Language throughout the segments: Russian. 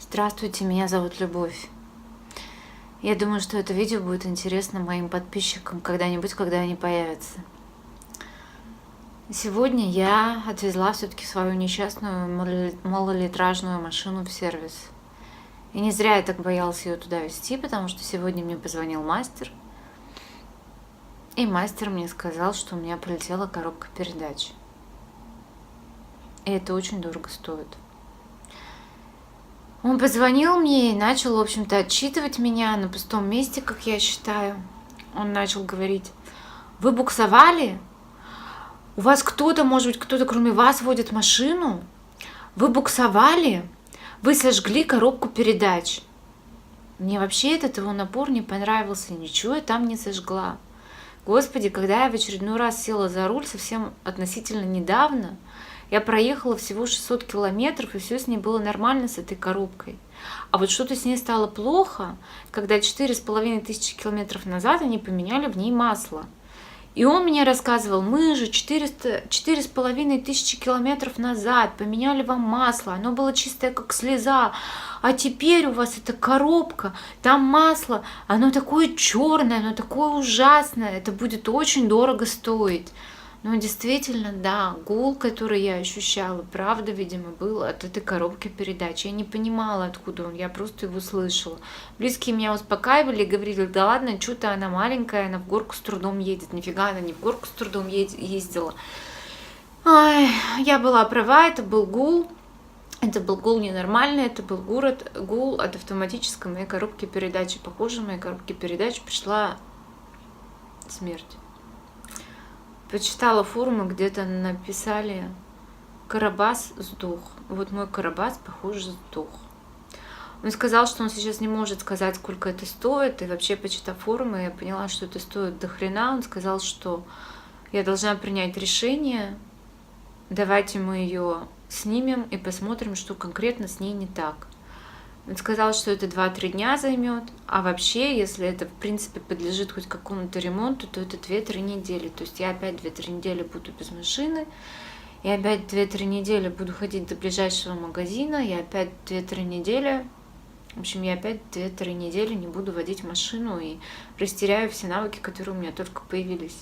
Здравствуйте, меня зовут Любовь. Я думаю, что это видео будет интересно моим подписчикам когда-нибудь, когда они появятся. Сегодня я отвезла все-таки свою несчастную малолитражную машину в сервис. И не зря я так боялась ее туда везти, потому что сегодня мне позвонил мастер. И мастер мне сказал, что у меня полетела коробка передач. И это очень дорого стоит. Он позвонил мне и начал, в общем-то, отчитывать меня на пустом месте, как я считаю. Он начал говорить: вы буксовали? У вас кто-то, может быть, кто-то кроме вас водит машину? Вы буксовали? Вы сожгли коробку передач. Мне вообще этот его напор не понравился, ничего я там не сожгла. Господи, когда я в очередной раз села за руль, совсем относительно недавно, я проехала всего 600 километров, и все с ней было нормально, с этой коробкой. А вот что-то с ней стало плохо, когда 4500 километров назад они поменяли в ней масло. И он мне рассказывал: мы же 4500 километров назад поменяли вам масло, оно было чистое, как слеза, а теперь у вас эта коробка, там масло, оно такое черное, оно такое ужасное, это будет очень дорого стоить. Ну, действительно, да, гул, который я ощущала, правда, видимо, был от этой коробки передач. Я не понимала, откуда он, я просто его слышала. Близкие меня успокаивали и говорили: да ладно, что-то она маленькая, она в горку с трудом едет. Нифига она не в горку с трудом ездила. Ай, я была права, это был гул. Это был гул ненормальный, это был гул от автоматической моей коробки передач. Похоже, в моей коробке передач пришла смерть. Почитала форумы, где-то написали: Карабас сдох. Вот мой Карабас, похоже, сдох. Он сказал, что он сейчас не может сказать, сколько это стоит. И вообще, почитав форумы, я поняла, что это стоит до хрена. Он сказал, что я должна принять решение. Давайте мы ее снимем и посмотрим, что конкретно с ней не так. Он сказал, что это 2-3 дня займет, а вообще, если это, в принципе, подлежит хоть какому-то ремонту, то это 2-3 недели. То есть я опять 2-3 недели буду без машины, я опять 2-3 недели буду ходить до ближайшего магазина, я опять 2-3 недели, в общем, я опять 2-3 недели не буду водить машину и растеряю все навыки, которые у меня только появились.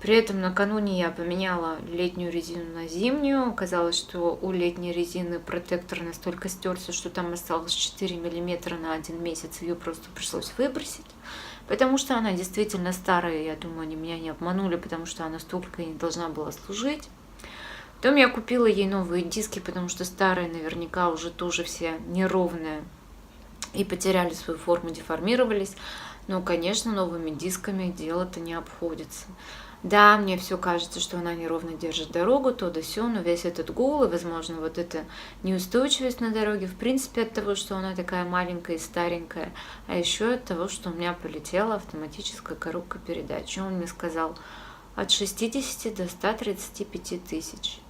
При этом накануне я поменяла летнюю резину на зимнюю. Оказалось, что у летней резины протектор настолько стерся, что там осталось 4 миллиметра на 1 месяц. Ее просто пришлось выбросить, потому что она действительно старая. Я думаю, они меня не обманули, потому что она столько и не должна была служить. Потом я купила ей новые диски, потому что старые наверняка уже тоже все неровные и потеряли свою форму, деформировались. Но, конечно, новыми дисками дело-то не обходится. Да, мне все кажется, что она неровно держит дорогу, то да сё, но весь этот гул и, возможно, вот эта неустойчивость на дороге, в принципе, от того, что она такая маленькая и старенькая, а еще от того, что у меня полетела автоматическая коробка передач. Он мне сказал: от 60 до 135 тысяч.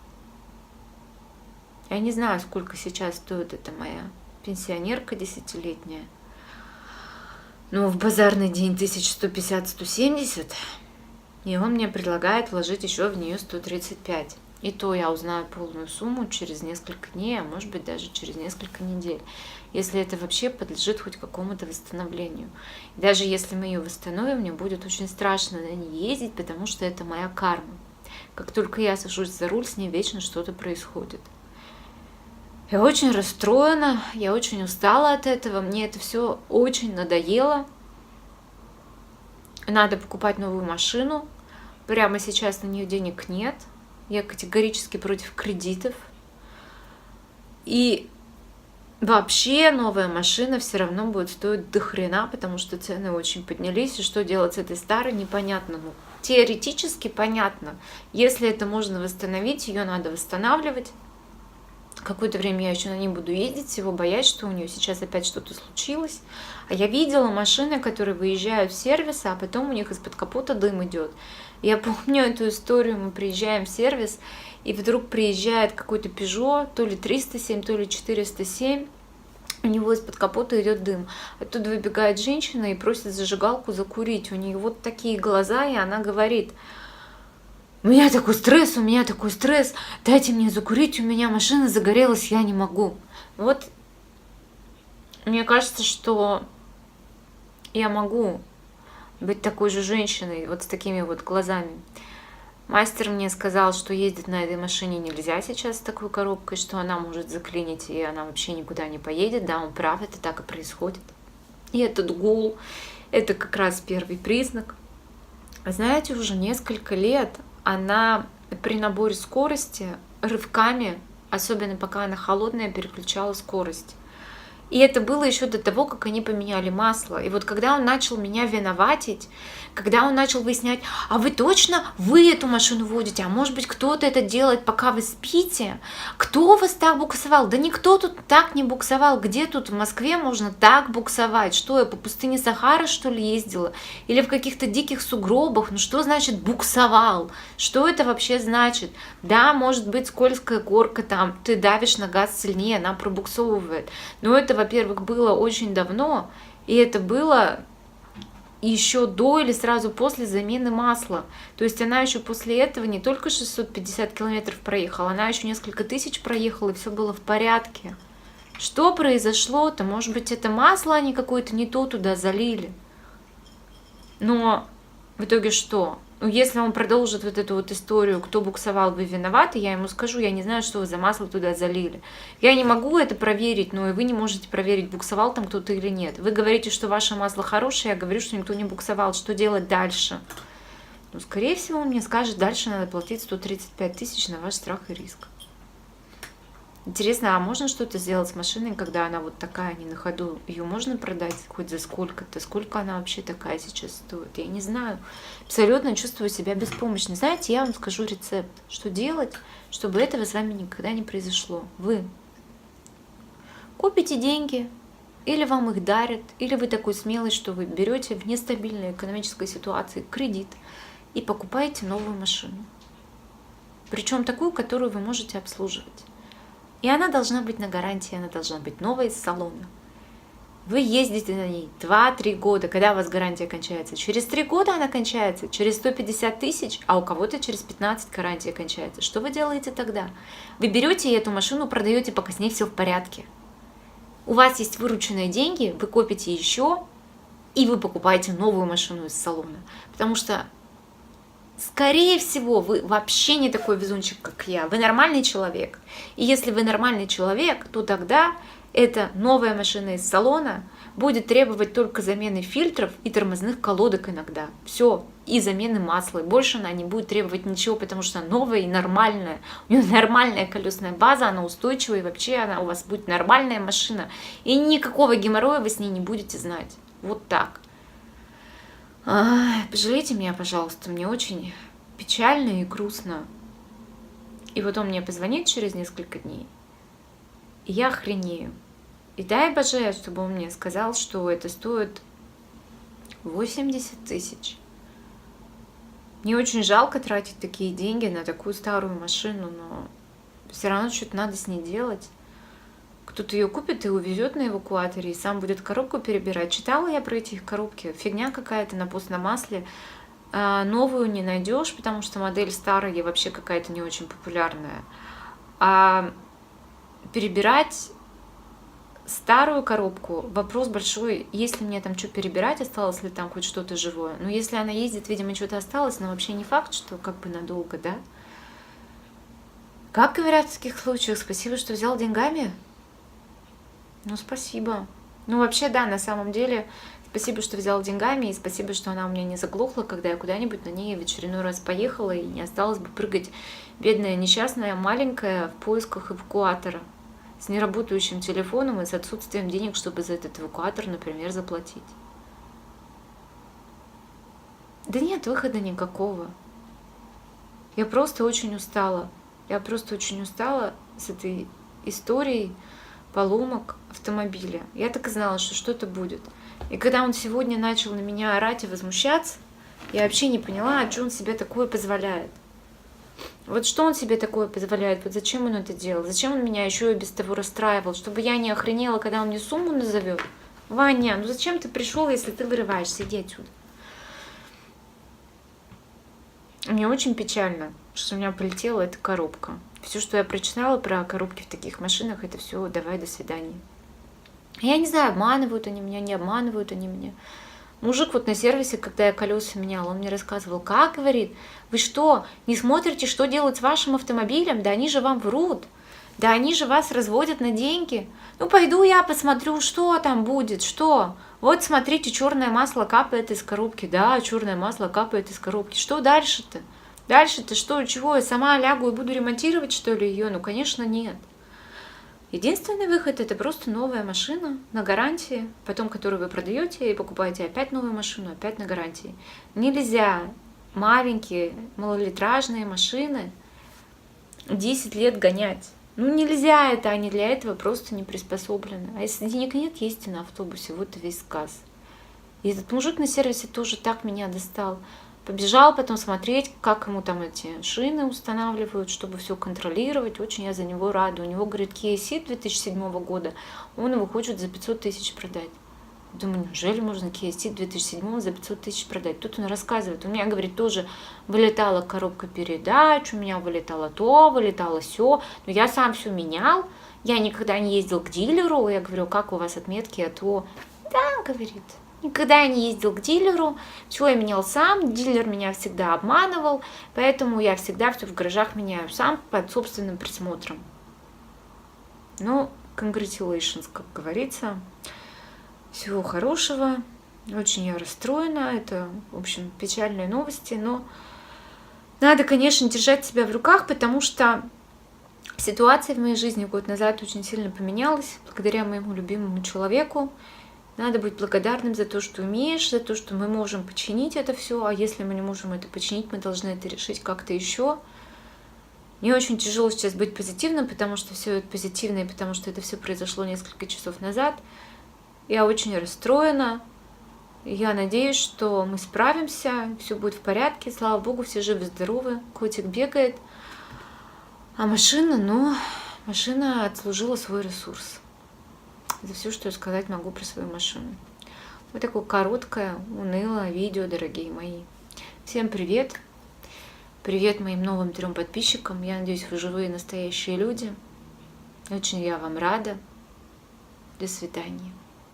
Я не знаю, сколько сейчас стоит эта моя пенсионерка 10-летняя. Но в базарный день 1150-170. И он мне предлагает вложить еще в нее 135. И то я узнаю полную сумму через несколько дней, а может быть даже через несколько недель, если это вообще подлежит хоть какому-то восстановлению. И даже если мы ее восстановим, мне будет очень страшно на ней ездить, потому что это моя карма. Как только я сажусь за руль, с ней вечно что-то происходит. Я очень расстроена, я очень устала от этого, мне это все очень надоело. Надо покупать новую машину. Прямо сейчас на нее денег нет. Я категорически против кредитов. И вообще новая машина все равно будет стоить до хрена, потому что цены очень поднялись. И что делать с этой старой, непонятно. Ну, теоретически понятно. Если это можно восстановить, ее надо восстанавливать. Какое-то время я еще на ней буду ездить, всего боясь, что у нее сейчас опять что-то случилось. А я видела машины, которые выезжают в сервис, а потом у них из-под капота дым идет. Я помню эту историю, мы приезжаем в сервис, и вдруг приезжает какой-то Peugeot, то ли 307, то ли 407, у него из-под капота идет дым. Оттуда выбегает женщина и просит зажигалку закурить. У нее вот такие глаза, и она говорит: у меня такой стресс, дайте мне закурить, у меня машина загорелась, я не могу. Вот Мне кажется, что я могу быть такой же женщиной, вот с такими вот глазами. Мастер мне сказал, что ездить на этой машине нельзя сейчас с такой коробкой, что она может заклинить, и она вообще никуда не поедет. Да, он прав, это так и происходит. И этот гул, это как раз первый признак. Знаете, уже несколько лет она при наборе скорости рывками, особенно пока она холодная, переключала скорость. И это было еще до того, как они поменяли масло. И вот когда он начал меня виноватить, когда он начал выяснять, а вы точно, вы эту машину водите, а может быть кто-то это делает, пока вы спите? Кто вас так буксовал? Да никто тут так не буксовал. Где тут в Москве можно так буксовать? Что, я по пустыне Сахара, что ли, ездила? Или в каких-то диких сугробах? Ну что значит буксовал? Что это вообще значит? Да, может быть скользкая горка там, ты давишь на газ сильнее, она пробуксовывает. Но это, во-первых, было очень давно, и это было еще до или сразу после замены масла. То есть она еще после этого не только 650 километров проехала, она еще несколько тысяч проехала, и все было в порядке. Что произошло-то? Может быть, это масло они какое-то не то туда залили? Но в итоге что? Ну, если он продолжит вот эту вот историю, кто буксовал, вы виноваты, я ему скажу, я не знаю, что вы за масло туда залили. Я не могу это проверить, но и вы не можете проверить, буксовал там кто-то или нет. Вы говорите, что ваше масло хорошее, я говорю, что никто не буксовал. Что делать дальше? Ну, скорее всего, он мне скажет, дальше надо платить 135 тысяч на ваш страх и риск. Интересно, а можно что-то сделать с машиной, когда она вот такая, не на ходу? Ее можно продать хоть за сколько-то? Сколько она вообще такая сейчас стоит? Я не знаю. Абсолютно чувствую себя беспомощной. Знаете, я вам скажу рецепт, что делать, чтобы этого с вами никогда не произошло. Вы купите деньги, или вам их дарят, или вы такой смелый, что вы берете в нестабильной экономической ситуации кредит и покупаете новую машину. Причем такую, которую вы можете обслуживать. И она должна быть на гарантии, она должна быть новая из салона. Вы ездите на ней 2-3 года, когда у вас гарантия кончается. Через 3 года она кончается, через 150 тысяч, а у кого-то через 15 гарантия кончается. Что вы делаете тогда? Вы берете эту машину, продаете, пока с ней все в порядке. У вас есть вырученные деньги, вы копите еще, и вы покупаете новую машину из салона. Потому что, скорее всего, вы вообще не такой везунчик, как я. Вы нормальный человек. И если вы нормальный человек, то тогда эта новая машина из салона будет требовать только замены фильтров и тормозных колодок иногда. Все. И замены масла. И больше она не будет требовать ничего, потому что она новая и нормальная. У нее нормальная колесная база, она устойчивая, и вообще она у вас будет нормальная машина. И никакого геморроя вы с ней не будете знать. Вот так. Пожалейте меня, пожалуйста, мне очень печально и грустно. И вот он мне позвонит через несколько дней, и я охренею. И дай боже, чтобы он мне сказал, что это стоит 80 тысяч. Мне очень жалко тратить такие деньги на такую старую машину, но все равно что-то надо с ней делать. Кто-то ее купит и увезет на эвакуаторе, и сам будет коробку перебирать. Читала я про эти коробки. Фигня какая-то на постном масле. Новую не найдешь, потому что модель старая и вообще какая-то не очень популярная. А перебирать старую коробку, вопрос большой, есть ли мне там что перебирать, осталось ли там хоть что-то живое. Но если она ездит, видимо, что-то осталось, но вообще не факт, что как бы надолго, да? Как говорят в таких случаях, спасибо, что взял деньгами? Ну, спасибо. Ну, вообще, да, на самом деле, спасибо, что взял деньгами, и спасибо, что она у меня не заглохла, когда я куда-нибудь на ней в очередной раз поехала, и не осталось бы прыгать бедная, несчастная, маленькая в поисках эвакуатора с неработающим телефоном и с отсутствием денег, чтобы за этот эвакуатор, например, заплатить. Да нет выхода никакого. Я просто очень устала. Я просто очень устала с этой историей поломок автомобиля. Я так и знала, что что-то будет. И когда он сегодня начал на меня орать и возмущаться, я вообще не поняла, а что он себе такое позволяет. Вот что он себе такое позволяет? Вот зачем он это делал? Зачем он меня еще и без того расстраивал? Чтобы я не охренела, когда он мне сумму назовет? Ваня, ну зачем ты пришел, если ты вырываешься? Иди отсюда. Мне очень печально, что у меня полетела эта коробка. Все, что я прочитала про коробки в таких машинах, это все давай, до свидания. Я не знаю, обманывают они меня, не обманывают они меня. Мужик вот на сервисе, когда я колеса меняла, он мне рассказывал, как, говорит, вы что, не смотрите, что делать с вашим автомобилем? Да они же вам врут, да они же вас разводят на деньги. Ну, пойду я посмотрю, что там будет, что. Вот, смотрите, черное масло капает из коробки. Да, черное масло капает из коробки. Что дальше-то? Дальше-то что, чего? Я сама лягу и буду ремонтировать, что ли, ее? Ну, конечно, нет. Единственный выход – это просто новая машина на гарантии, потом которую вы продаете и покупаете опять новую машину, опять на гарантии. Нельзя маленькие малолитражные машины 10 лет гонять. Ну нельзя это, они для этого просто не приспособлены. А если денег нет, ездите на автобусе, вот и весь сказ. И этот мужик на сервисе тоже так меня достал. Побежал потом смотреть, как ему там эти шины устанавливают, чтобы все контролировать. Очень я за него рада. У него, говорит, Kia Ceed 2007 года, он его хочет за 500 тысяч продать. Думаю, неужели можно Kia Ceed 2007 за 500 тысяч продать? Тут он рассказывает. У меня, говорит, тоже вылетала коробка передач, у меня вылетало то, вылетало все. Но я сам все менял. Я никогда не ездил к дилеру. Я говорю, как у вас отметки, а то... Да, говорит. Никогда я не ездил к дилеру, все я менял сам, дилер меня всегда обманывал, поэтому я всегда все в гаражах меняю сам под собственным присмотром. Ну, congratulations, как говорится. Всего хорошего. Очень я расстроена. Это, в общем, печальные новости, но надо, конечно, держать себя в руках, потому что ситуация в моей жизни год назад очень сильно поменялась благодаря моему любимому человеку. Надо быть благодарным за то, что умеешь, за то, что мы можем починить это все, а если мы не можем это починить, мы должны это решить как-то еще. Мне очень тяжело сейчас быть позитивным, потому что все это позитивно, и потому что это все произошло несколько часов назад. Я очень расстроена. Я надеюсь, что мы справимся, все будет в порядке. Слава богу, все живы-здоровы, котик бегает. А машина отслужила свой ресурс. Это все, что я сказать могу про свою машину. Вот такое короткое, унылое видео, дорогие мои. Всем привет! Привет моим новым 3 подписчикам. Я надеюсь, вы живые, настоящие люди. Очень я вам рада. До свидания.